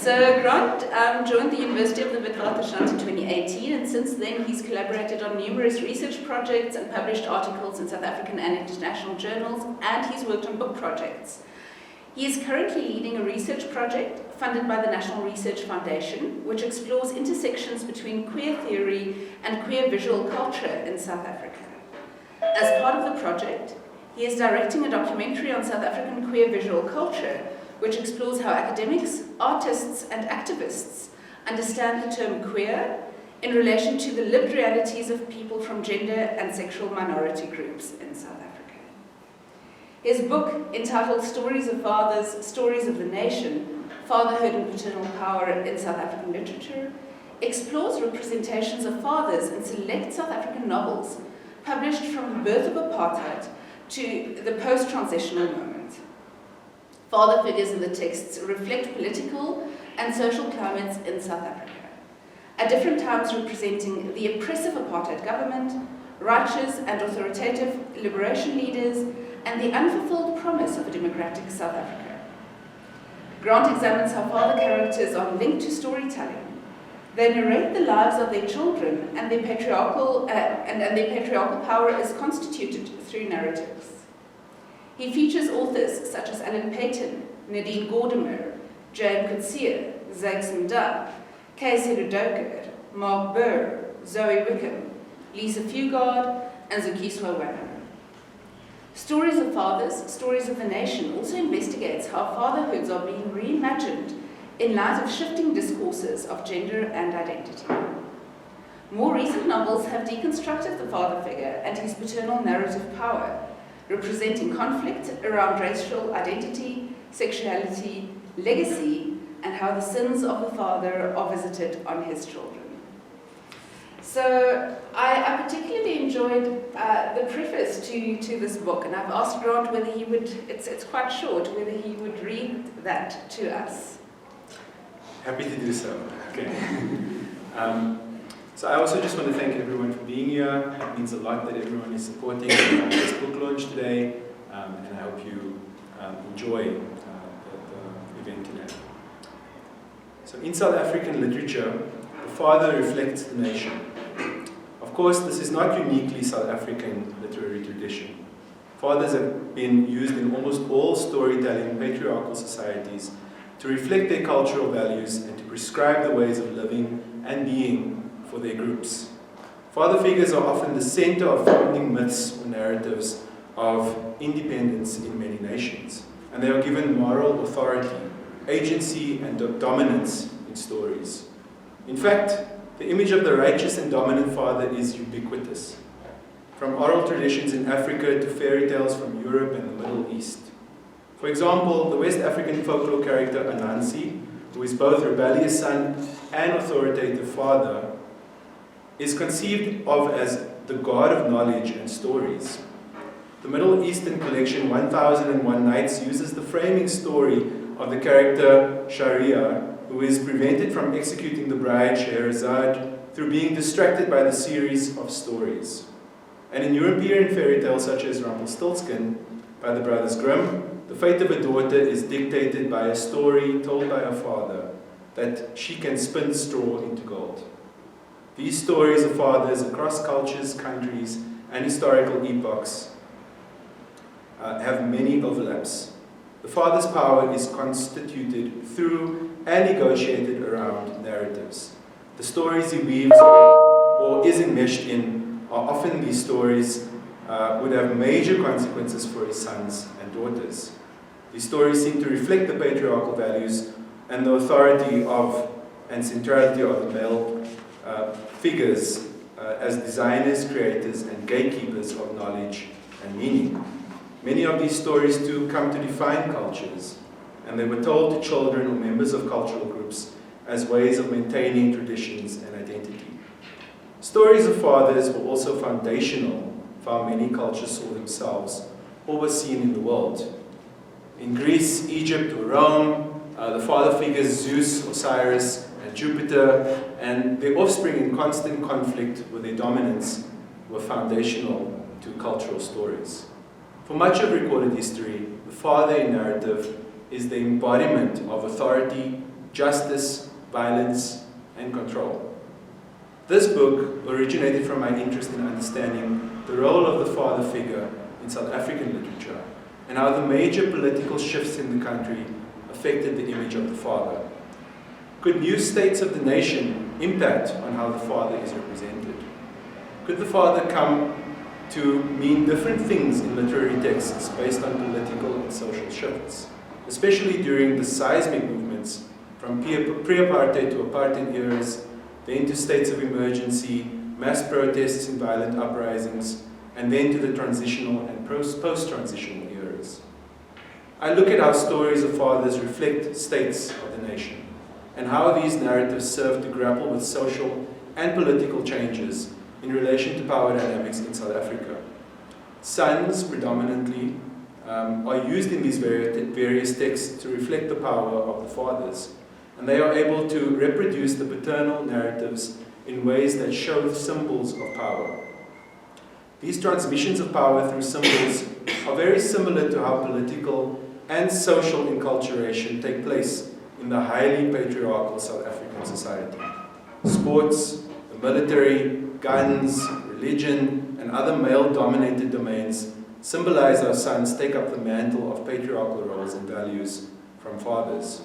So Grant joined the University of the Witwatersrand in 2018, and since then he's collaborated on numerous research projects and published articles in South African and international journals, and he's worked on book projects. He is currently leading a research project funded by the National Research Foundation, which explores intersections between queer theory and queer visual culture in South Africa. As part of the project, he is directing a documentary on South African queer visual culture, which explores how academics, artists, and activists understand the term queer in relation to the lived realities of people from gender and sexual minority groups in South Africa. His book, entitled Stories of Fathers, Stories of the Nation, Fatherhood and Paternal Power in South African Literature, explores representations of fathers in select South African novels published from the birth of apartheid to the post-transitional moment. Father figures in the texts reflect political and social climates in South Africa, at different times representing the oppressive apartheid government, righteous and authoritative liberation leaders, and the unfulfilled promise of a democratic South Africa. Grant examines how father characters are linked to storytelling. They narrate the lives of their children, and their patriarchal power is constituted through narratives. He features authors such as Alan Paton, Nadine Gordimer, Jane Coetzee, Zakes Mda, Casey Ludoker, Mark Burr, Zoe Wickham, Lisa Fugard, and Zukiswa Wanner. Stories of Fathers, Stories of the Nation also investigates how fatherhoods are being reimagined in light of shifting discourses of gender and identity. More recent novels have deconstructed the father figure and his paternal narrative power, representing conflict around racial identity, sexuality, legacy, and how the sins of the father are visited on his children. So I particularly enjoyed the preface to this book, and I've asked Grant whether he would, it's quite short, whether he would read that to us. Happy to do so. Okay. So I also just want to thank everyone for being here. It means a lot that everyone is supporting this book launch today, and I hope you enjoy the event today. So in South African literature, the father reflects the nation. Of course, this is not uniquely South African literary tradition. Fathers have been used in almost all storytelling patriarchal societies to reflect their cultural values and to prescribe the ways of living and being for their groups. Father figures are often the center of founding myths or narratives of independence in many nations, and they are given moral authority, agency, and dominance in stories. In fact, the image of the righteous and dominant father is ubiquitous, from oral traditions in Africa to fairy tales from Europe and the Middle East. For example, the West African folklore character Anansi, who is both rebellious son and authoritative father, is conceived of as the god of knowledge and stories. The Middle Eastern collection 1001 Nights uses the framing story of the character Sharia, who is prevented from executing the bride Scheherazade through being distracted by the series of stories. And in European fairy tales such as Rumpelstiltskin by the Brothers Grimm, the fate of a daughter is dictated by a story told by her father, that she can spin straw into gold. These stories of fathers across cultures, countries, and historical epochs have many overlaps. The father's power is constituted through and negotiated around narratives. The stories he weaves or is enmeshed in are often these stories would have major consequences for his sons and daughters. These stories seem to reflect the patriarchal values and the authority of and centrality of the male figures as designers, creators, and gatekeepers of knowledge and meaning. Many of these stories too come to define cultures, and they were told to children or members of cultural groups as ways of maintaining traditions and identity. Stories of fathers were also foundational for how many cultures saw themselves or were seen in the world. In Greece, Egypt, or Rome, the father figures Zeus, Osiris, and Jupiter, and their offspring in constant conflict with their dominance were foundational to cultural stories. For much of recorded history, the father in narrative is the embodiment of authority, justice, violence, and control. This book originated from my interest in understanding the role of the father figure in South African literature and how the major political shifts in the country affected the image of the father. Could new states of the nation impact on how the father is represented? Could the father come to mean different things in literary texts based on political and social shifts, especially during the seismic movements from pre-apartheid to apartheid eras, then to states of emergency, mass protests and violent uprisings, and then to the transitional and post-transitional eras? I look at how stories of fathers reflect states of the nation, and how these narratives serve to grapple with social and political changes in relation to power dynamics in South Africa. Sons, predominantly, are used in these various texts to reflect the power of the fathers, and they are able to reproduce the paternal narratives in ways that show symbols of power. These transmissions of power through symbols are very similar to how political and social enculturation take place in the highly patriarchal South African society. Sports, the military, guns, religion, and other male-dominated domains symbolize how sons take up the mantle of patriarchal roles and values from fathers.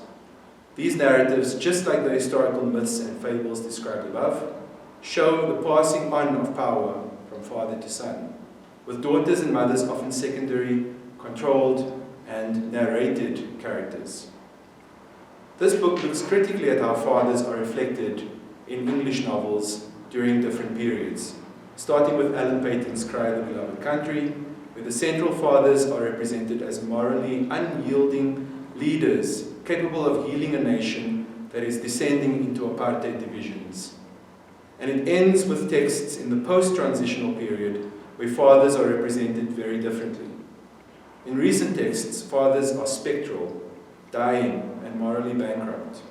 These narratives, just like the historical myths and fables described above, show the passing on of power from father to son, with daughters and mothers often secondary, controlled, and narrated characters. This book looks critically at how fathers are reflected in English novels during different periods, starting with Alan Paton's Cry the Beloved Country, where the central fathers are represented as morally unyielding leaders capable of healing a nation that is descending into apartheid divisions. And it ends with texts in the post-transitional period where fathers are represented very differently. In recent texts, fathers are spectral, dying, and morally bankrupt.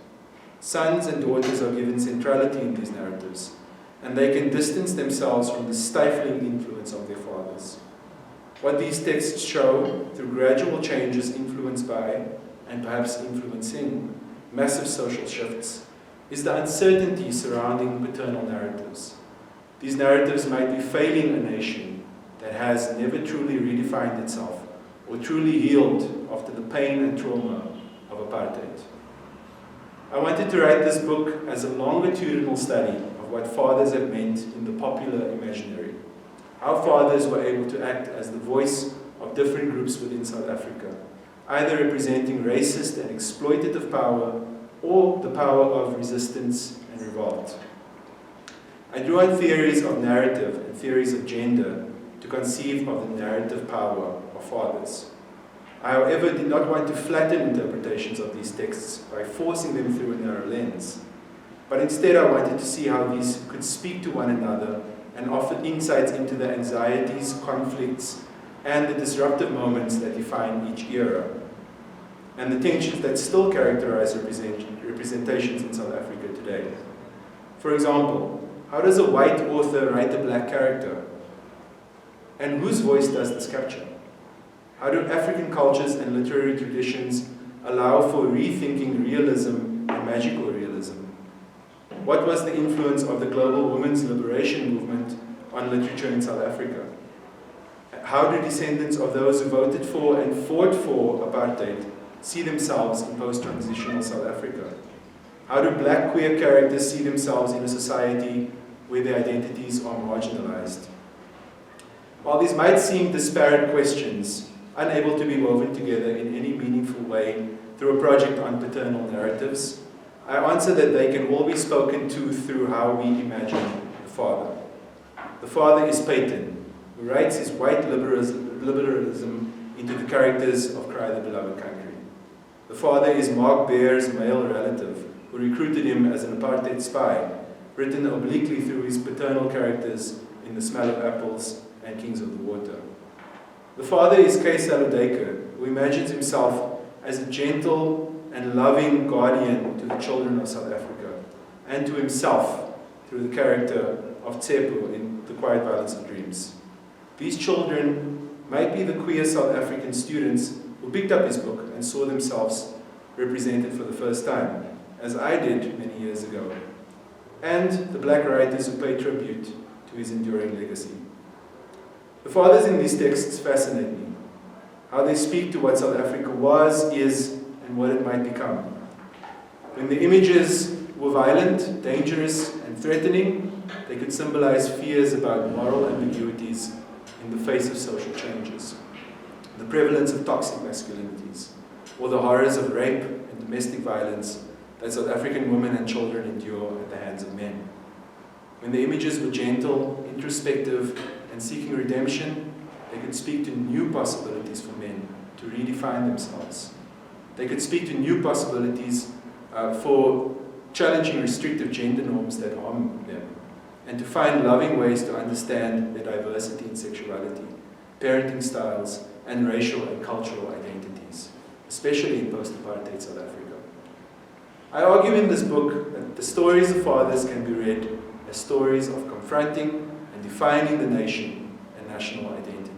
Sons and daughters are given centrality in these narratives, and they can distance themselves from the stifling influence of their fathers. What these texts show, through gradual changes influenced by, and perhaps influencing, massive social shifts, is the uncertainty surrounding paternal narratives. These narratives might be failing a nation that has never truly redefined itself or truly healed after the pain and trauma of apartheid. I wanted to write this book as a longitudinal study of what fathers have meant in the popular imaginary, how fathers were able to act as the voice of different groups within South Africa, either representing racist and exploitative power or the power of resistance and revolt. I drew on theories of narrative and theories of gender to conceive of the narrative power of fathers. I, however, did not want to flatten interpretations of these texts by forcing them through a narrow lens, but instead I wanted to see how these could speak to one another and offer insights into the anxieties, conflicts, and the disruptive moments that define each era, and the tensions that still characterize representations in South Africa today. For example, how does a white author write a black character? And whose voice does this capture? How do African cultures and literary traditions allow for rethinking realism and magical realism? What was the influence of the global women's liberation movement on literature in South Africa? How do descendants of those who voted for and fought for apartheid see themselves in post-transitional South Africa? How do black queer characters see themselves in a society where their identities are marginalized? While these might seem disparate questions, unable to be woven together in any meaningful way through a project on paternal narratives, I answer that they can all be spoken to through how we imagine the father. The father is Paton, who writes his white liberalism into the characters of Cry the Beloved Country. The father is Mark Bear's male relative, who recruited him as an apartheid spy, written obliquely through his paternal characters in The Smell of Apples and Kings of the Water. The father is K. Saludeke, who imagines himself as a gentle and loving guardian to the children of South Africa, and to himself through the character of Tsepo in The Quiet Violence of Dreams. These children might be the queer South African students who picked up his book and saw themselves represented for the first time. as I did many years ago, and the black writers who pay tribute to his enduring legacy. The fathers in these texts fascinate me, how they speak to what South Africa was, is, and what it might become. When the images were violent, dangerous, and threatening, they could symbolize fears about moral ambiguities in the face of social changes, the prevalence of toxic masculinities, or the horrors of rape and domestic violence that South African women and children endure at the hands of men. When the images were gentle, introspective, and seeking redemption, they could speak to new possibilities for men to redefine themselves. They could speak to new possibilities for challenging restrictive gender norms that harm them, and to find loving ways to understand their diversity in sexuality, parenting styles, and racial and cultural identities, especially in post-apartheid South Africa. I argue in this book that the stories of fathers can be read as stories of confronting and defining the nation and national identity.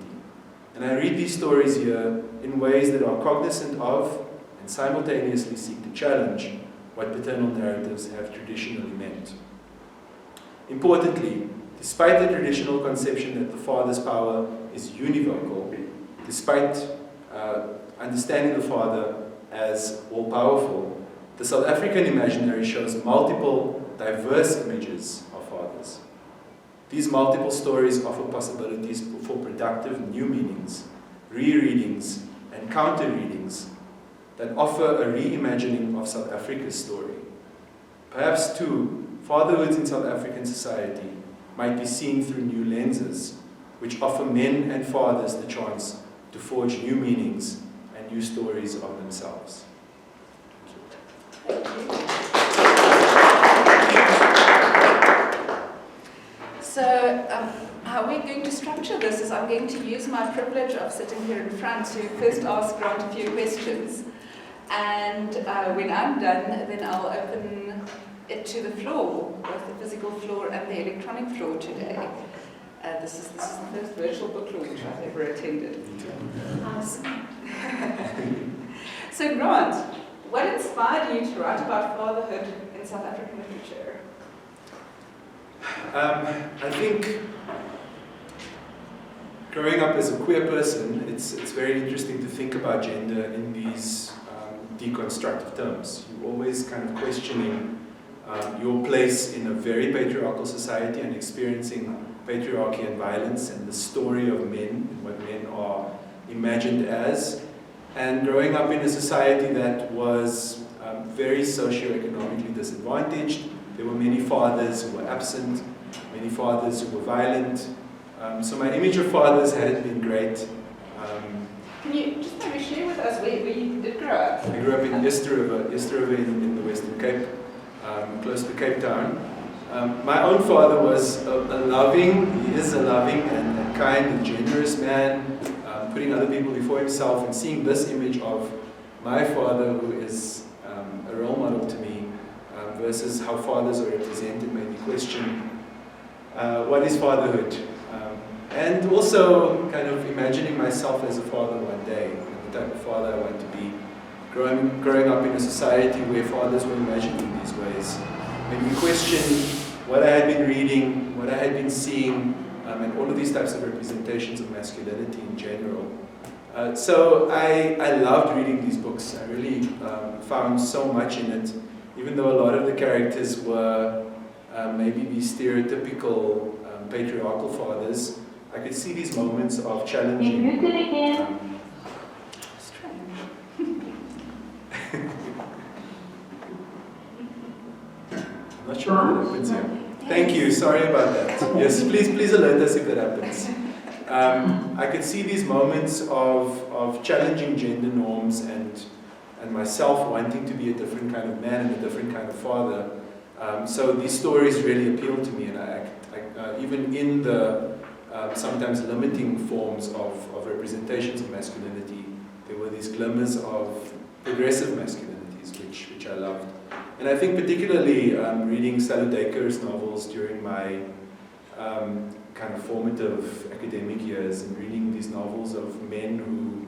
And I read these stories here in ways that are cognizant of and simultaneously seek to challenge what paternal narratives have traditionally meant. Importantly, despite the traditional conception that the father's power is univocal, despite understanding the father as all-powerful, the South African imaginary shows multiple, diverse images of fathers. These multiple stories offer possibilities for productive new meanings, rereadings, and counter-readings that offer a reimagining of South Africa's story. Perhaps, too, fatherhoods in South African society might be seen through new lenses, which offer men and fathers the chance to forge new meanings and new stories of themselves. Thank you. So, how we're going to structure this is I'm going to use my privilege of sitting here in front to first ask Grant a few questions. And when I'm done, then I'll open it to the floor, both the physical floor and the electronic floor today. This is the first virtual book launch I've ever attended. Awesome. So Grant, what inspired you to write about fatherhood in South African literature? I think growing up as a queer person, it's very interesting to think about gender in these deconstructive terms. You're always kind of questioning your place in a very patriarchal society and experiencing patriarchy and violence and the story of men and what men are imagined as. And growing up in a society that was very socioeconomically disadvantaged, there were many fathers who were absent, many fathers who were violent. So my image of fathers hadn't been great. Can you just maybe share with us where you did grow up? I grew up in Easter River in the Western Cape, close to Cape Town. My own father was he is a loving and kind and generous man, putting other people before himself, and seeing this image of my father, who is a role model to me, versus how fathers are represented, made me question what is fatherhood? And also kind of imagining myself as a father one day, and the type of father I want to be. Growing up in a society where fathers were imagined in these ways made me question what I had been reading, what I had been seeing, and all of these types of representations of masculinity in general. So I loved reading these books. I really found so much in it, even though a lot of the characters were maybe these stereotypical patriarchal fathers. I could see these moments of challenging. I'm not sure what happens here. Thank you, sorry about that. Yes, please alert us if that happens. I could see these moments of challenging gender norms and myself wanting to be a different kind of man and a different kind of father. So these stories really appealed to me, and I even in the sometimes limiting forms of representations of masculinity, there were these glimmers of progressive masculinities, which I loved. And I think particularly reading Saludaker's novels during my kind of formative academic years, and reading these novels of men who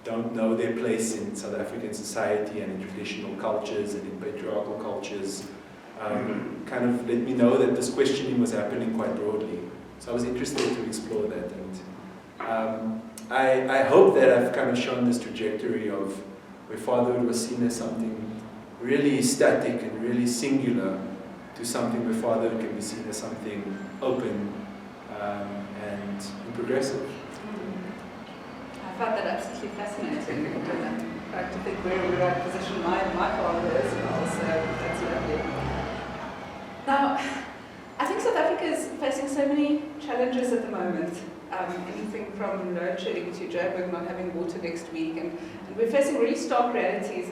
don't know their place in South African society and in traditional cultures and in patriarchal cultures, kind of let me know that this questioning was happening quite broadly. So I was interested to explore that, and I hope that I've kind of shown this trajectory of where fatherhood was seen as something really static and really singular to something where fatherhood can be seen as something open and progressive. I found that absolutely fascinating. In fact, I think we're at a position my father is well, so that's lovely. Now, I think South Africa is facing so many challenges at the moment. Anything from load shedding to Joburg not having water next week, and we're facing really stark realities.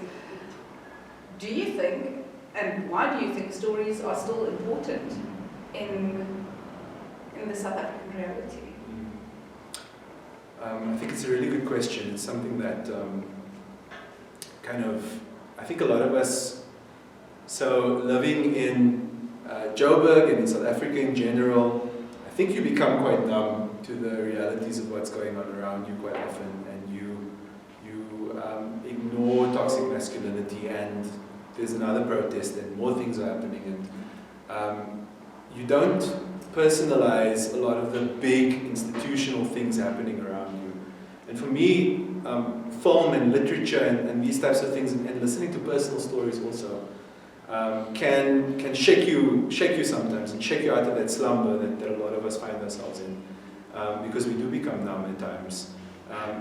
Do you think, and why do you think stories are still important in the South African reality? I think it's a really good question. It's something that I think a lot of us, so living in Joburg and in South Africa in general, I think you become quite numb to the realities of what's going on around you quite often, and you ignore toxic masculinity, and there's another protest and more things are happening, and you don't personalize a lot of the big institutional things happening around you. And for me, film and literature and these types of things, and listening to personal stories also, can shake you sometimes, and shake you out of that slumber that a lot of us find ourselves in, because we do become numb at times.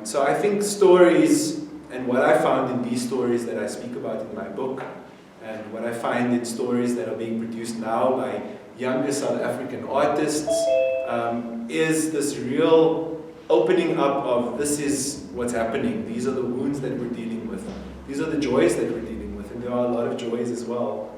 So I think stories, and what I found in these stories that I speak about in my book, and what I find in stories that are being produced now by younger South African artists, is this real opening up of this is what's happening, these are the wounds that we're dealing with, these are the joys that we're dealing with, and there are a lot of joys as well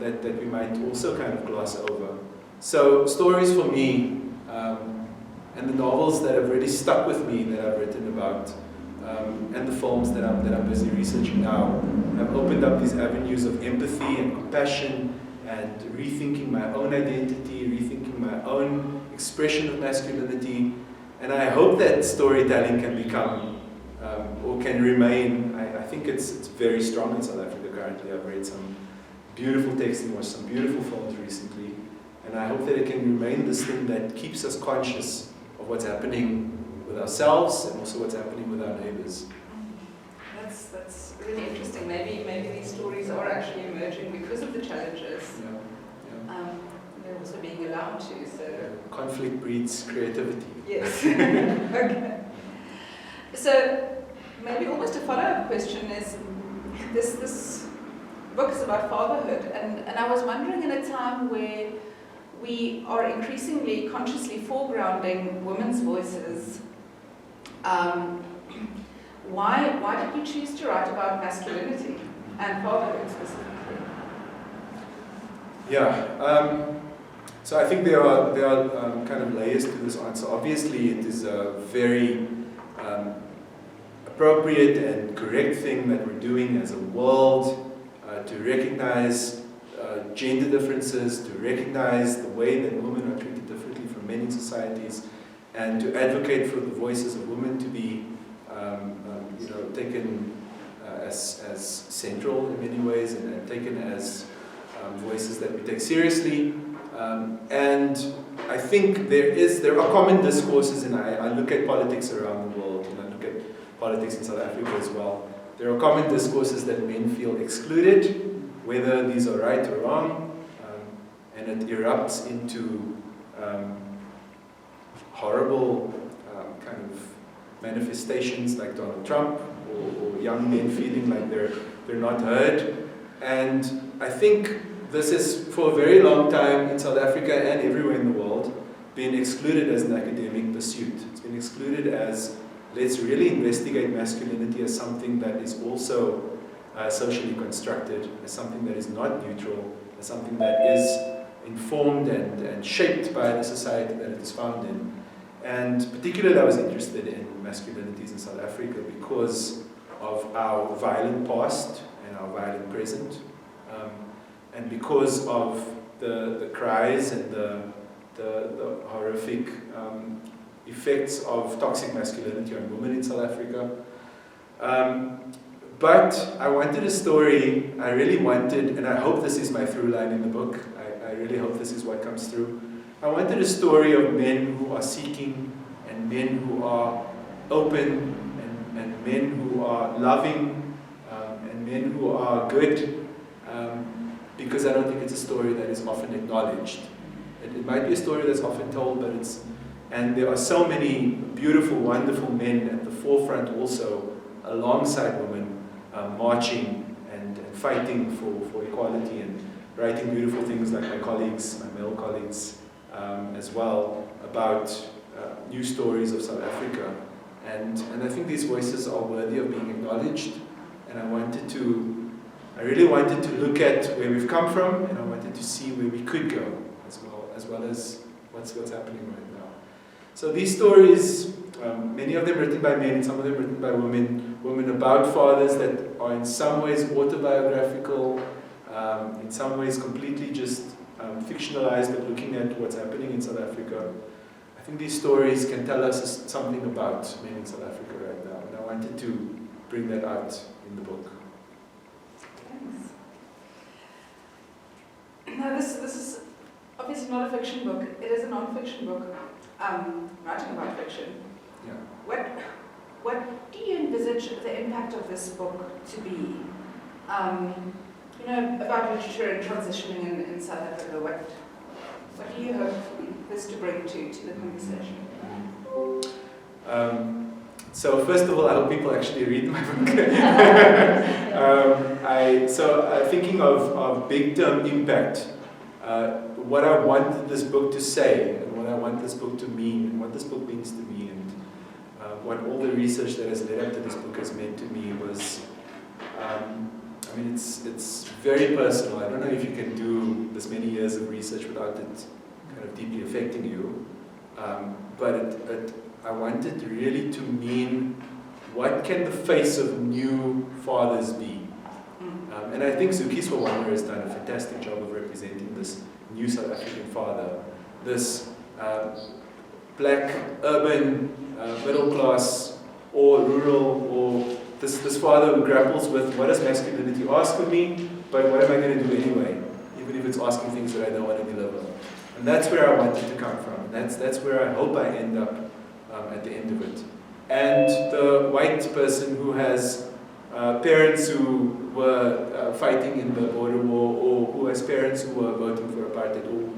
that we might also kind of gloss over. So stories for me, and the novels that have really stuck with me that I've written about, and the films that I'm busy researching now, have opened up these avenues of empathy and compassion and rethinking my own identity, rethinking my own expression of masculinity. And I hope that storytelling can become, or can remain, I think it's very strong in South Africa currently. I've read some beautiful texts and watched some beautiful films recently. And I hope that it can remain this thing that keeps us conscious of what's happening with ourselves and also what's happening with our neighbors. That's really interesting. Maybe these stories are actually emerging because of the challenges. Yeah. They're also being allowed to. So conflict breeds creativity. yes. Okay. So maybe almost a follow-up question is this book is about fatherhood, and I was wondering, in a time where we are increasingly consciously foregrounding women's voices, why did you choose to write about masculinity and fatherhood specifically? Yeah, so I think there are kind of layers to this answer. Obviously, it is a very appropriate and correct thing that we're doing as a world to recognize gender differences, to recognize the way that women are treated differently from men in societies, and to advocate for the voices of women to be taken as central in many ways, and taken as voices that we take seriously. And I think there are common discourses, and I look at politics around the world, and I look at politics in South Africa as well. There are common discourses that men feel excluded, whether these are right or wrong, and it erupts into horrible kind of manifestations like Donald Trump, or young men feeling like they're not heard. And I think this has, for a very long time in South Africa and everywhere in the world, been excluded as an academic pursuit. It's been excluded as, let's really investigate masculinity as something that is also socially constructed, as something that is not neutral, as something that is informed and shaped by the society that it is found in. And particularly I was interested in masculinities in South Africa because of our violent past and our violent present, and because of the cries and the horrific effects of toxic masculinity on women in South Africa. But I wanted a story, I really wanted, and I hope this is my through line in the book, I really hope this is what comes through. I wanted a story of men who are seeking, and men who are open, and men who are loving, and men who are good, because I don't think it's a story that is often acknowledged. It might be a story that's often told, but and there are so many beautiful, wonderful men at the forefront also, alongside women, marching and fighting for equality and writing beautiful things like my colleagues, my male colleagues, as well, about new stories of South Africa. And I think these voices are worthy of being acknowledged, and I really wanted to look at where we've come from, and I wanted to see where we could go, as well as what's happening right now. So these stories, many of them written by men, some of them written by women about fathers that are in some ways autobiographical, in some ways completely just fictionalized, but looking at what's happening in South Africa. I think these stories can tell us something about men in South Africa right now, and I wanted to bring that out in the book. Thanks. Now this is obviously not a fiction book, it is a non-fiction book, writing about fiction. Yeah. What do you envisage the impact of this book to be? About literature and transitioning in South Africa, what do you hope this to bring to the conversation? So first of all, I hope people actually read my book. Thinking of big term impact, what I want this book to say, and what I want this book to mean, and what this book means to me, and what all the research that has led up to this book has meant to me was, it's very personal. I don't know if you can do this many years of research without it kind of deeply affecting you, but I wanted really to mean, what can the face of new fathers be? And I think Zukiswa Wonder has done a fantastic job of representing this new South African father, this black, urban, middle class, or rural, or this father who grapples with, what does masculinity ask of me, but what am I going to do anyway, even if it's asking things that I don't want to deliver. And that's where I wanted to come from. That's where I hope I end up at the end of it. And the white person who has parents who were fighting in the border war, or who has parents who were voting for apartheid, or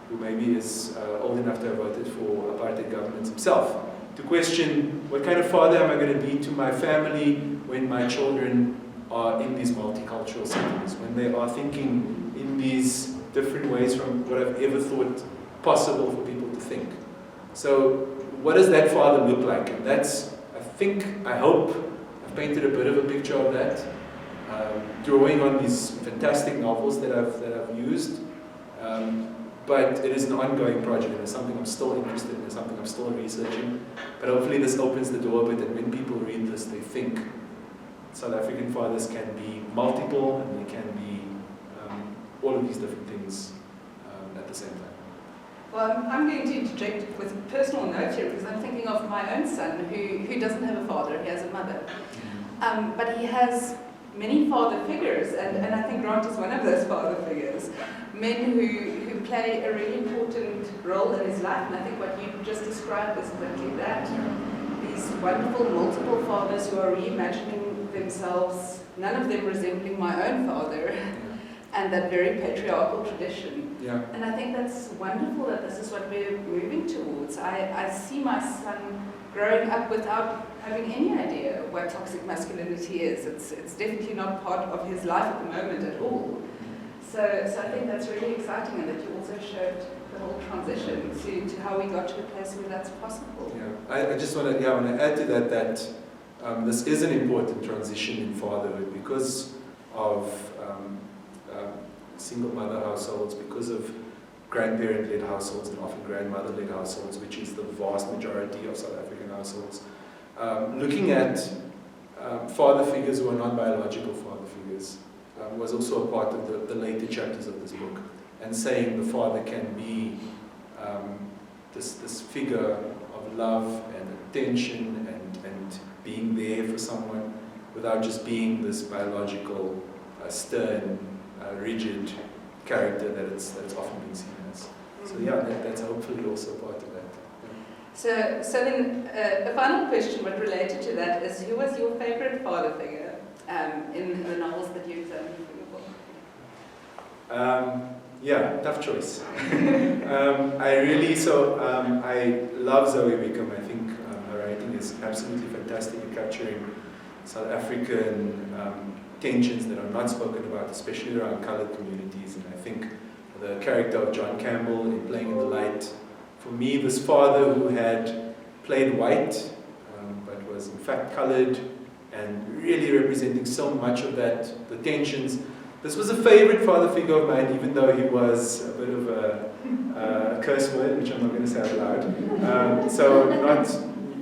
who maybe is old enough to have voted for apartheid governments himself, to question, what kind of father am I going to be to my family when my children are in these multicultural settings, when they are thinking in these different ways from what I've ever thought possible for people to think. So what does that father look like? And that's, I hope, I've painted a bit of a picture of that, drawing on these fantastic novels that I've used. But it is an ongoing project, and it's something I'm still interested in, it's something I'm still researching. But hopefully this opens the door a bit, and when people read this, they think South African fathers can be multiple, and they can be all of these different things at the same time. Well, I'm going to interject with a personal note here, because I'm thinking of my own son, who doesn't have a father, he has a mother. But he has many father figures, and I think Grant is one of those father figures. Men who play a really important role in his life, and I think what you just described is exactly that. These wonderful multiple fathers who are reimagining themselves, none of them resembling my own father, and that very patriarchal tradition. Yeah. And I think that's wonderful that this is what we're moving towards. I see my son growing up without having any idea what toxic masculinity is. It's definitely not part of his life at the moment at all. So I think that's really exciting, and that you also showed the whole transition to how we got to a place where that's possible. Yeah, I just want to add to that this is an important transition in fatherhood because of single mother households, because of grandparent-led households and often grandmother-led households, which is the vast majority of South African households. Looking at father figures who are non-biological father figures was also a part of the later chapters of this book, and saying the father can be this figure of love and attention and being there for someone, without just being this biological, stern, rigid character that it's often been seen as. So yeah, that's hopefully also part of that. So then, the final question, but related to that, is who was your favorite father figure in the novels that you examined for your book? Yeah, tough choice. I love Zoe Wickham. I think her writing is absolutely fantastic at capturing South African tensions that are not spoken about, especially around coloured communities. And I think the character of John Campbell in Playing in the Light, for me, this father who had played white, but was in fact coloured, and really representing so much of that, the tensions. This was a favorite father figure of mine, even though he was a bit of a curse word, which I'm not going to say out loud. So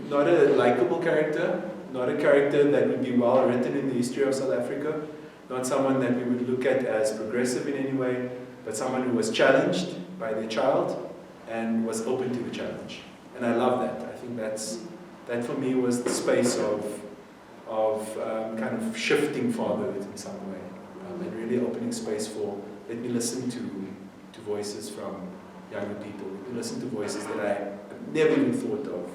not a likable character, not a character that would be well written in the history of South Africa, not someone that we would look at as progressive in any way, but someone who was challenged by their child and was open to the challenge. And I love that. I think that for me was the space of kind of shifting fatherhood in some way. And really opening space for, let me listen to voices from younger people, let me listen to voices that I never even thought of,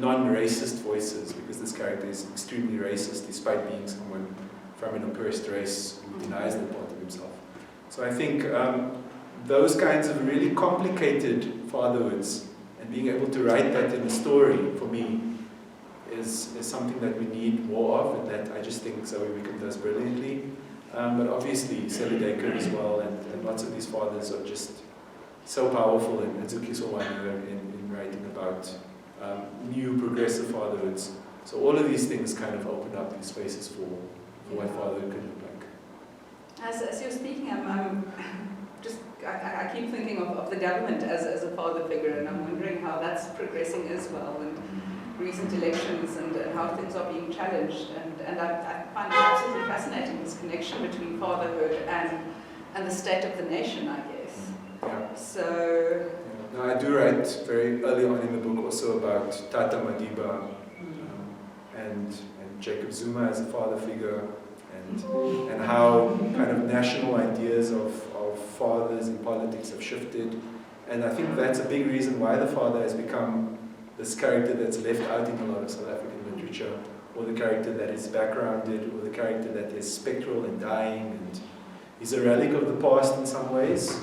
non-racist voices, because this character is extremely racist despite being someone from an oppressed race who denies that part of himself. So I think those kinds of really complicated fatherhoods and being able to write that in a story, for me, is something that we need more of, and that I just think Zoe Wickham does brilliantly. But obviously Sally Daker as well, and lots of these fathers are just so powerful, and Zuki Sowanya in writing about new progressive fatherhoods. So all of these things kind of open up these spaces for what fatherhood could look like. As you're speaking, I keep thinking of the government as a father figure, and I'm wondering how that's progressing as well, and recent elections and how things are being challenged, and I find it absolutely fascinating, this connection between fatherhood and the state of the nation, I guess. Yeah. So... Now, I do write very early on in the book also about Tata Madiba and Jacob Zuma as a father figure, and how kind of national ideas of fathers in politics have shifted. And I think that's a big reason why the father has become this character that's left out in a lot of South African literature, or the character that is backgrounded, or the character that is spectral and dying, and he's a relic of the past in some ways.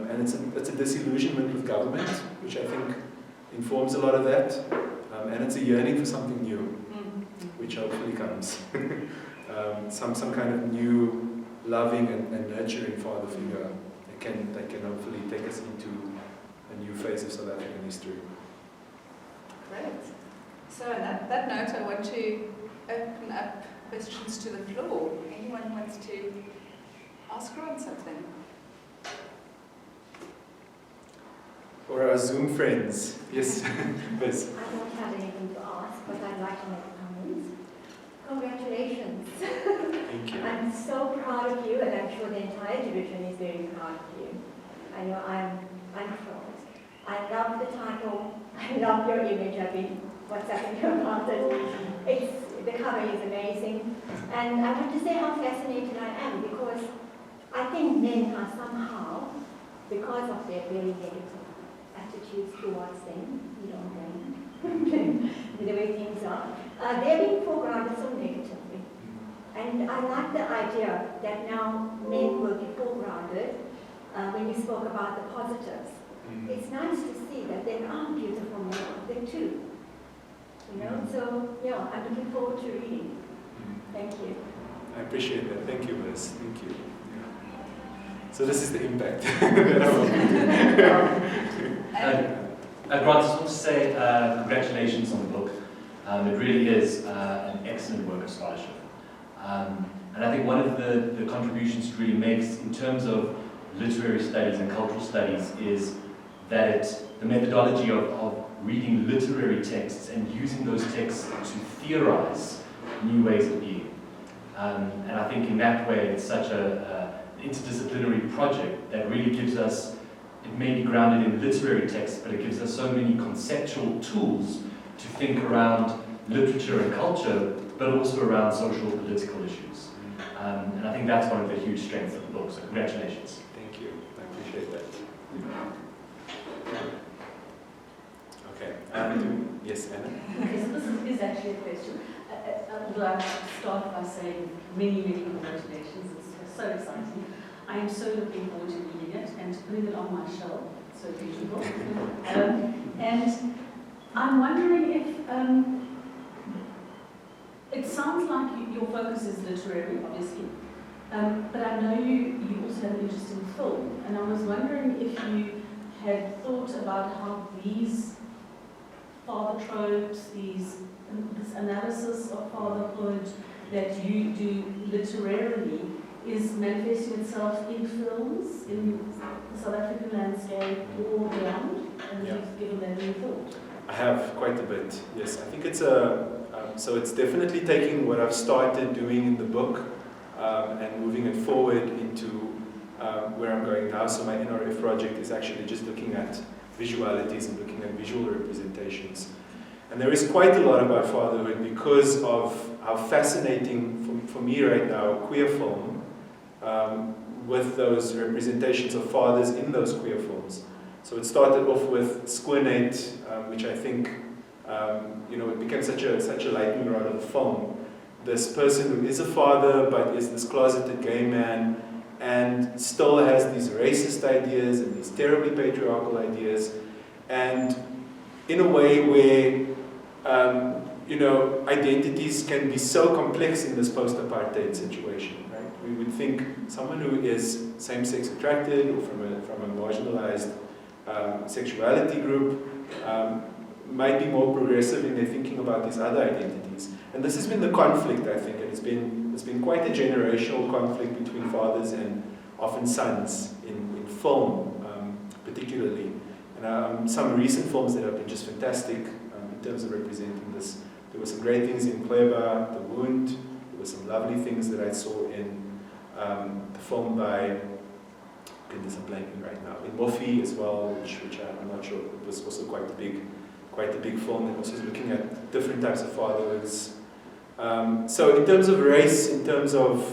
And it's a disillusionment with government, which I think informs a lot of that. And it's a yearning for something new, which hopefully comes. Some kind of new, loving and nurturing father figure that can hopefully take us into a new phase of South African history. Great. So on that note, I want to open up questions to the floor. Anyone wants to ask Ron something? Or our Zoom friends. Yes, Liz. I don't have anything to ask, but I'd like to make comments. Congratulations. Thank you. I'm so proud of you, and I'm sure the entire division is very proud of you. I know I'm thrilled. I love the title. I love your image. I've been WhatsApping you about it. The cover is amazing. And I want to say how fascinated I am, because I think men are somehow, because of their very negative attitudes towards them, you don't blame the way things are, they're being foregrounded so negatively. And I like the idea that now men will be foregrounded when you spoke about the positives. It's nice to see that there are beautiful men out there too. You know, so yeah, I'm looking forward to reading. Thank you. I appreciate that. Thank you, Liz. Thank you. Yeah. So this is the impact that I Grant, I just want to say congratulations on the book. It really is an excellent work of scholarship. And I think one of the contributions it really makes in terms of literary studies and cultural studies is that the methodology of reading literary texts and using those texts to theorize new ways of being. And I think in that way it's such an interdisciplinary project that really gives us, it may be grounded in literary texts, but it gives us so many conceptual tools to think around literature and culture but also around social political issues. And I think that's one of the huge strengths of the book, so congratulations. Thank you. I appreciate that. Okay. Yes, Anna? Okay, so this is actually a question. Although I start by saying many, many congratulations. It's so exciting. I am so looking forward to reading it and to putting it on my shelf. So beautiful. And I'm wondering if it sounds like your focus is literary, obviously, but I know you also have an interest in film, and I was wondering if you had thought about how these father tropes, this analysis of fatherhood that you do literarily is manifesting itself in films, in the South African landscape, or beyond, and Yeah. you've given that any thought. I have quite a bit, yes. I think it's so it's definitely taking what I've started doing in the book and moving it forward into where I'm going now. So my NRF project is actually just looking at visualities and looking at visual representations. And there is quite a lot about fatherhood because of how fascinating for me right now, queer film, with those representations of fathers in those queer films. So it started off with Squirnate, which I think, it became such a lightning rod of a film. This person who is a father, but is this closeted gay man, and still has these racist ideas and these terribly patriarchal ideas, and in a way where, identities can be so complex in this post-apartheid situation, right? We would think someone who is same-sex attracted or from a marginalized sexuality group might be more progressive in their thinking about these other identities. And this has been the conflict, I think, and it's been quite a generational conflict between fathers and often sons in film, particularly. And some recent films that have been just fantastic in terms of representing this. There were some great things in Clever, The Wound. There were some lovely things that I saw in the film by, goodness, I'm blanking right now, in Mofi as well, which I'm not sure, it was also quite a big film that was just looking at different types of fatherhoods. So in terms of race, in terms of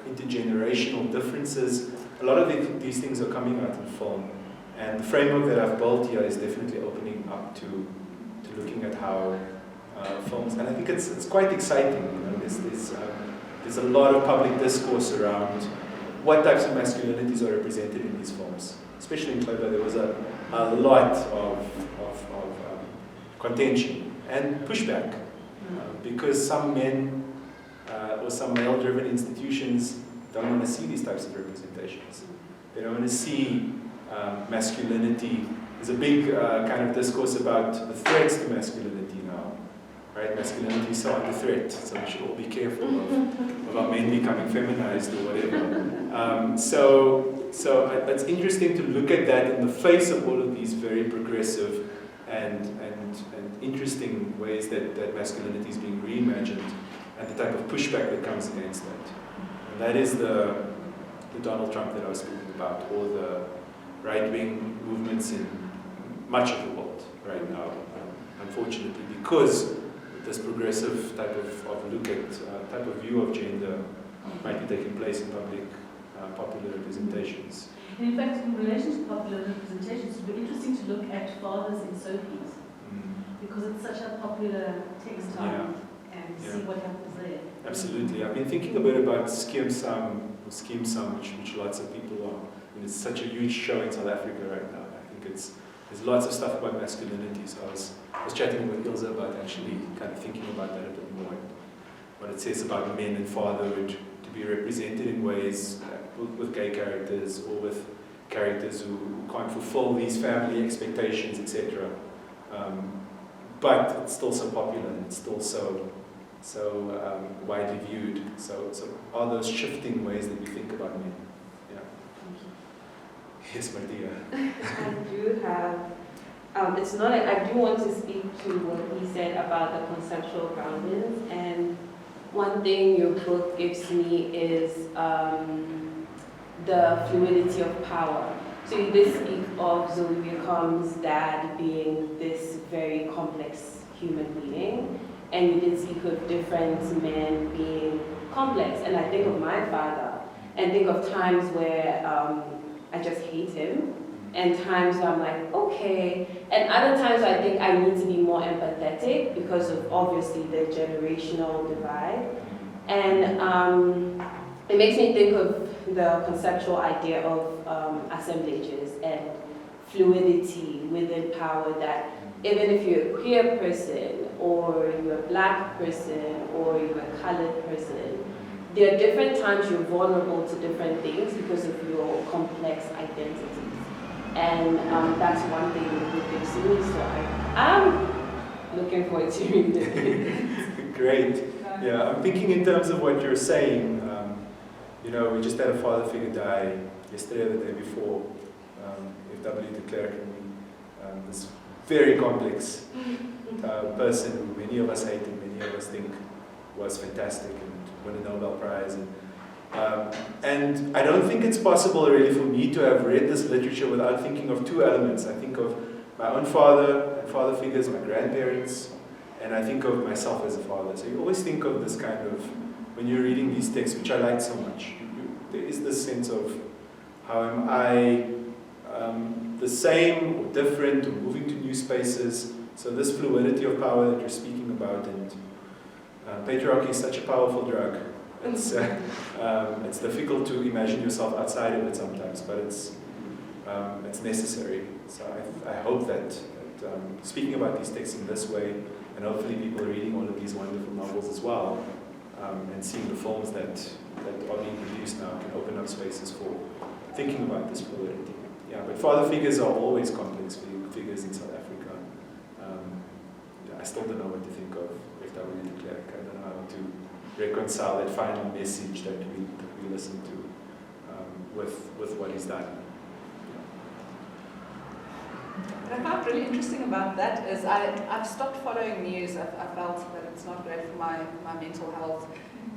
intergenerational differences, a lot of these things are coming out in film. And the framework that I've built here is definitely opening up to looking at how films, and I think it's quite exciting. There's a lot of public discourse around what types of masculinities are represented in these films. Especially in Clever, there was a lot of contention and pushback because some men or some male-driven institutions don't want to see these types of representations. They don't want to see masculinity. There's a big kind of discourse about the threats to masculinity now, right? Masculinity is so under threat, so we should all be careful of our men becoming feminized or whatever. So it's interesting to look at that in the face of all of these very progressive and interesting ways that masculinity is being reimagined and the type of pushback that comes against that. And that is the Donald Trump that I was speaking about, or the right-wing movements in much of the world right now, unfortunately, because this progressive type of look at, type of view of gender might be taking place in popular representations. And in fact, in relation to popular representations, it would be interesting to look at fathers in soapies, because it's such a popular textile, and see what happens there. Absolutely. I've been thinking a bit about Scheme Sam, which lots of people are. And it's such a huge show in South Africa right now. I think there's lots of stuff about masculinity. So I was chatting with Ilse about actually kind of thinking about that a bit more. And what it says about men and fatherhood to be represented in ways with gay characters or with characters who can't fulfill these family expectations, etc. But it's still so popular and it's still so widely viewed. So are those shifting ways that we think about men? Yeah. Yes, Martia. I do have, I do want to speak to what he said about the conceptual groundings, and one thing your book gives me is the fluidity of power. So you did speak of Zoe Becomes' dad being this very complex human being, and you can see of different men being complex. And I think of my father, and think of times where I just hate him, and times where I'm like, okay, and other times I think I need to be more empathetic because of obviously the generational divide. And it makes me think of the conceptual idea of assemblages and fluidity within power, that even if you're a queer person, or you're a black person, or you're a colored person, there are different times you're vulnerable to different things because of your complex identities. And that's one thing that the book gives me, so I'm looking forward to reading it. Great. Yeah, I'm thinking in terms of what you're saying. You know, we just had a father figure die yesterday or the day before, F.W. de Klerk, this very complex person who many of us hate and many of us think was fantastic and won a Nobel Prize. And I don't think it's possible really for me to have read this literature without thinking of two elements. I think of my own father and father figures, my grandparents, and I think of myself as a father. So you always think of this kind of, when you're reading these texts, which I like so much, there is this sense of how am I the same or different or moving to new spaces. So this fluidity of power that you're speaking about, and patriarchy is such a powerful drug. It's difficult to imagine yourself outside of it sometimes, but it's necessary. So I hope that speaking about these texts in this way, and hopefully people are reading all of these wonderful novels as well, and seeing the films that are being produced now can open up spaces for thinking about this fluidity. Yeah, but father figures are always complex figures in South Africa. I still don't know what to think of F.W. de Klerk. I don't know how to reconcile that final message that we listen to with what he's done. What I found really interesting about that is I've stopped following news. I felt that it's not great for my mental health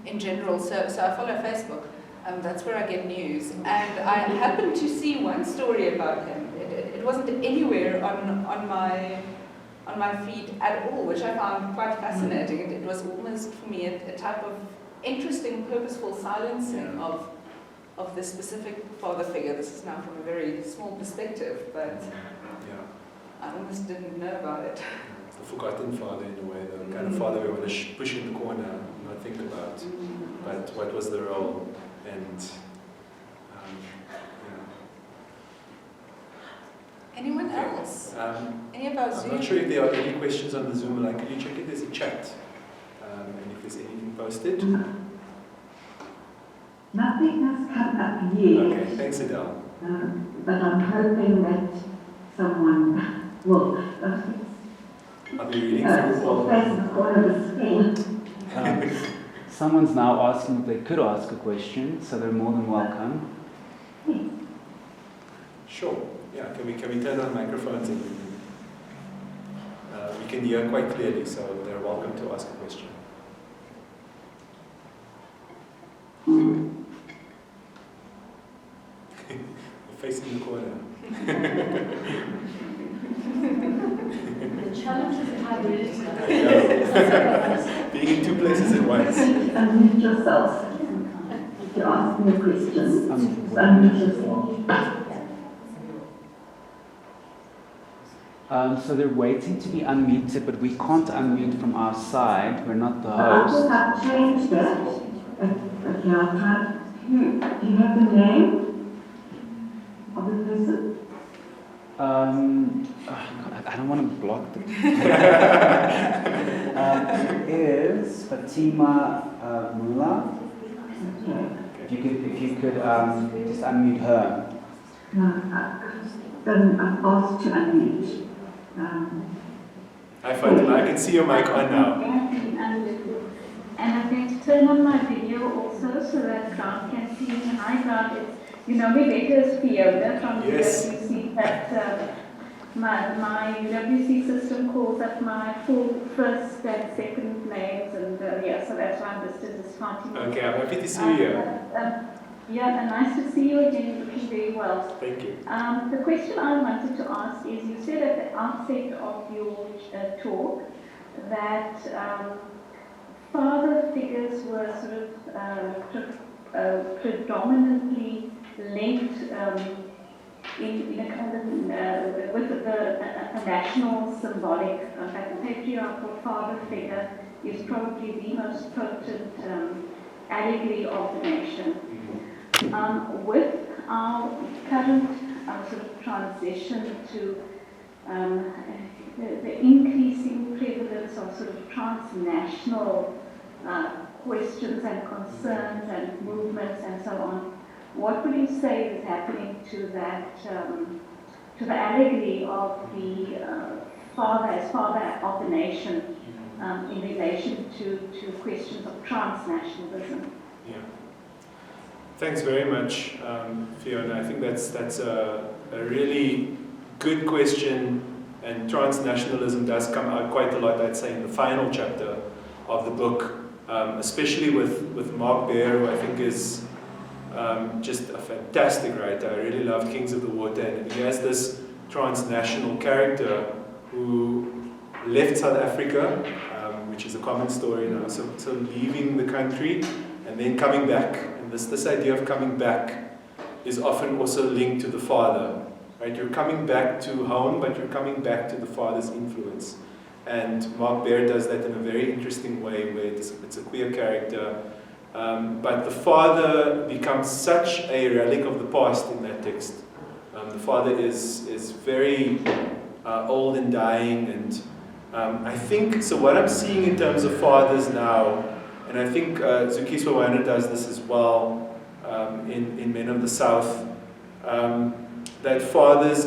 in general, so I follow Facebook. That's where I get news. And I happened to see one story about him. It wasn't anywhere on my feed at all, which I found quite fascinating. It was almost, for me, a type of interesting, purposeful silencing of this specific father figure. This is now from a very small perspective, but I almost didn't know about it. The forgotten father in a way, the kind of father we want to push in the corner and not think about. But what was the role? And Anyone else? Any of our Zoom? I'm not sure if there are any questions on the Zoom line. Could you check if there's a chat? And if there's anything posted? Nothing has come up yet. Okay, thanks Adele. But I'm hoping that someone will. I'll be reading through all. Facebook on the screen. Someone's now asking if they could ask a question, so they're more than welcome. Sure. Yeah. Can we turn on microphones and we can hear quite clearly, so they're welcome to ask a question. Facing the corner. The challenge is hybrid. Being in two places at once. Unmute yourself to ask me a question. Unmute yourself. So they're waiting to be unmuted, but we can't unmute from our side. We're not the host. I've changed that. Okay, I'll try. Do you have the name of the person? I don't want to block the. It is Fatima Mullah. Okay. If you could just unmute her. Then I've asked to unmute. Hi Fatima, I can see your mic on now. And I'm going to turn on my video also so that Grant can see me. Hi Grant, you know me better as Fiona from UWC, but my UWC system calls up my full first and second names, and so that's why I'm listed as Fatima. Okay, I'm happy to see you here. Yeah, and nice to see you again, looking very well. Thank you. The question I wanted to ask is, you said at the outset of your talk that father figures were sort of predominantly linked in a kind of with a national symbolic. In fact, the patriarchal father figure is probably the most potent allegory of the nation. With our current sort of transition to the increasing prevalence of sort of transnational questions and concerns and movements and so on, what would you say is happening to that, to the allegory of the father as father of the nation in relation to questions of transnationalism? Yeah. Thanks very much, Fiona. I think that's a really good question, and transnationalism does come out quite a lot, I'd say, in the final chapter of the book, especially with Mark Baer, who I think is just a fantastic writer. I really loved Kings of the Water, and he has this transnational character who left South Africa, which is a common story now, so leaving the country and then coming back. And this idea of coming back is often also linked to the father, right? You're coming back to home, but you're coming back to the father's influence. And Mark Baer does that in a very interesting way, where it's a queer character. But the father becomes such a relic of the past in that text. The father is very old and dying, and I think, so what I'm seeing in terms of fathers now, and I think Zukiswa Wana does this as well in Men of the South, that fathers,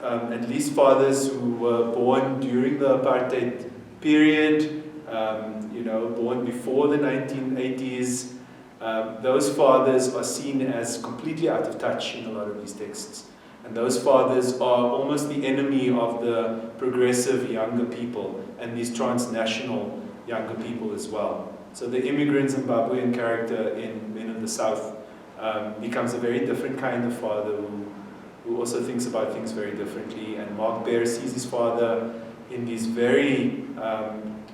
at least fathers who were born during the apartheid period, born before the 1980s, those fathers are seen as completely out of touch in a lot of these texts. And those fathers are almost the enemy of the progressive younger people and these transnational younger people as well. So the immigrant Zimbabwean character in Men of the South becomes a very different kind of father who also thinks about things very differently. And Mark Baer sees his father in these very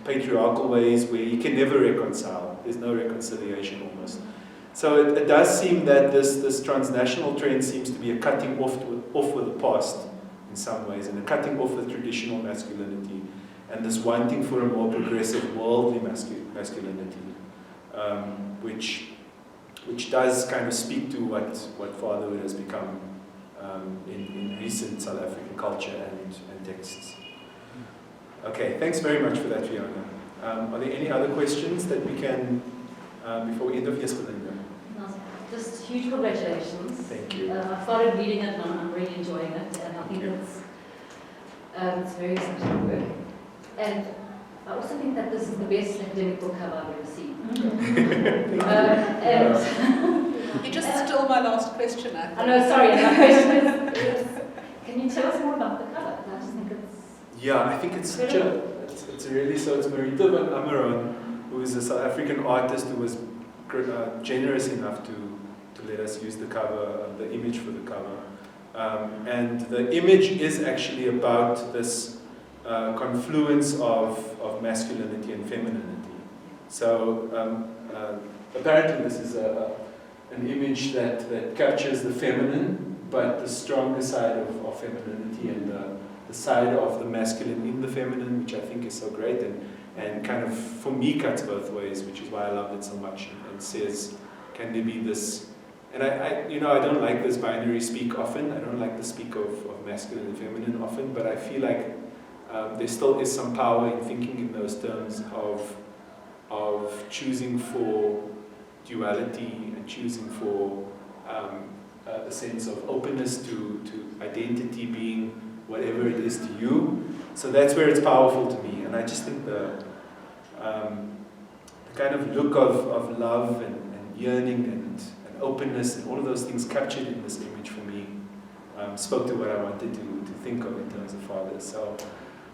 patriarchal ways where he can never reconcile. There's no reconciliation almost. So it does seem that this transnational trend seems to be a cutting off with the past in some ways, and a cutting off with traditional masculinity, and this wanting for a more progressive worldly masculinity, which does kind of speak to what fatherhood has become in recent South African culture and texts. Okay, thanks very much for that, Fiona. Are there any other questions that we can, before we end off? Yes, Belinda. Just huge congratulations. Thank you. I started reading it and I'm really enjoying it, and I think it's very essential work. And I also think that this is the best academic book cover I've ever seen. You just stole my last question. I know, sorry, my question is, can you tell us more about the cover? I just think it's... Yeah, I think it's such it's really, so it's Marita van Ameron, who is a South African artist who was generous enough to let us use the cover, the image for the cover. And the image is actually about this confluence of masculinity and femininity. So apparently this is an image that captures the feminine, but the stronger side of femininity, and the side of the masculine in the feminine, which I think is so great, and kind of, for me, cuts both ways, which is why I loved it so much, and says, can there be this, and I don't like this binary speak often, I don't like the speak of masculine and feminine often, but I feel like there still is some power in thinking in those terms of choosing for duality and choosing for a sense of openness to identity being whatever it is to you. So that's where it's powerful to me, and I just think the kind of look of love and yearning and openness and all of those things captured in this image for me spoke to what I wanted to think of in terms of fathers. So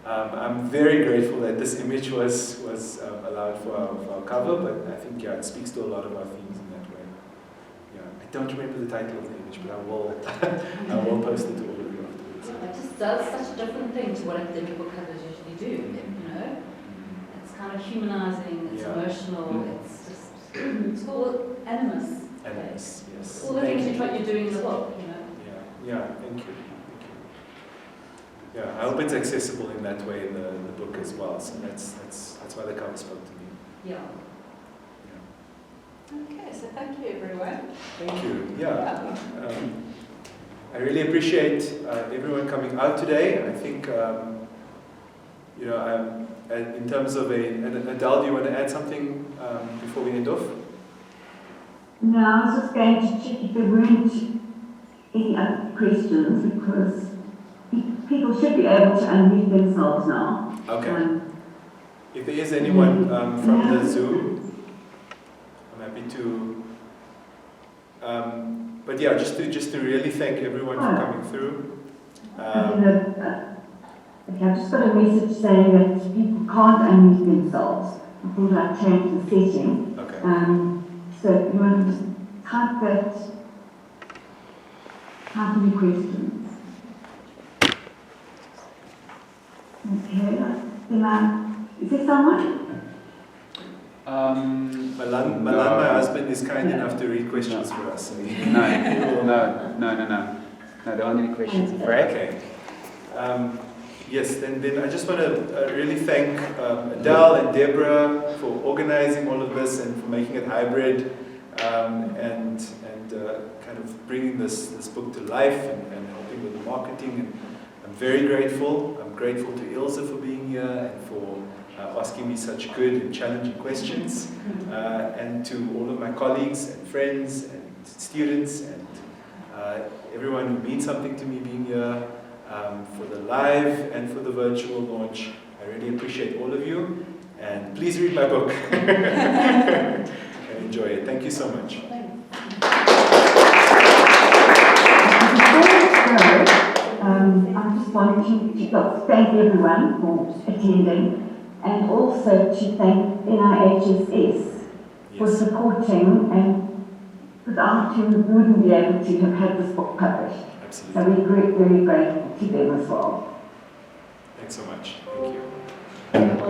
I'm very grateful that this image was allowed for our cover, but I think, yeah, it speaks to a lot of our themes in that way. Yeah, I don't remember the title of the image, but I will post it to all of you afterwards. It just does such a different thing to what academic book covers usually do, you know? kind of humanizing, it's emotional, it's just, it's all animus. Animus, yes. All the things you're doing in the book, you know. Yeah, thank you. Yeah, I hope it's accessible in that way in the book as well. So that's why the cover spoke to me. Yeah. Okay, so thank you, everyone. Thank you. Yeah. I really appreciate everyone coming out today. I think, you know, in terms of Adele, do you want to add something before we end off? No, I was just going to check if there weren't any other questions, because people should be able to unmute themselves now. Okay. If there is anyone from the Zoom, I'm happy to. But yeah, just to really thank everyone for coming through. Okay, I've just got a message saying that people can't unmute themselves. I thought I'd change the setting. Okay. So you want to just type any questions. Okay, is there someone? Malan, my husband, is kind enough to read questions for us. So No. There aren't any questions. Okay. Yes, then I just want to really thank Adele and Deborah for organizing all of this and for making it hybrid and kind of bringing this book to life and helping with the marketing. And I'm very grateful. I'm grateful to Ilse for being here and for asking me such good and challenging questions, and to all of my colleagues and friends and students and everyone who means something to me being here, for the live and for the virtual launch. I really appreciate all of you, and please read my book and enjoy it. Thank you so much. I'm just wanting to thank everyone for attending, and also to thank NIHSS for supporting, and without whom we wouldn't be able to have had this book published. Absolutely. So we're very grateful to them as well. Thanks so much. Thank you.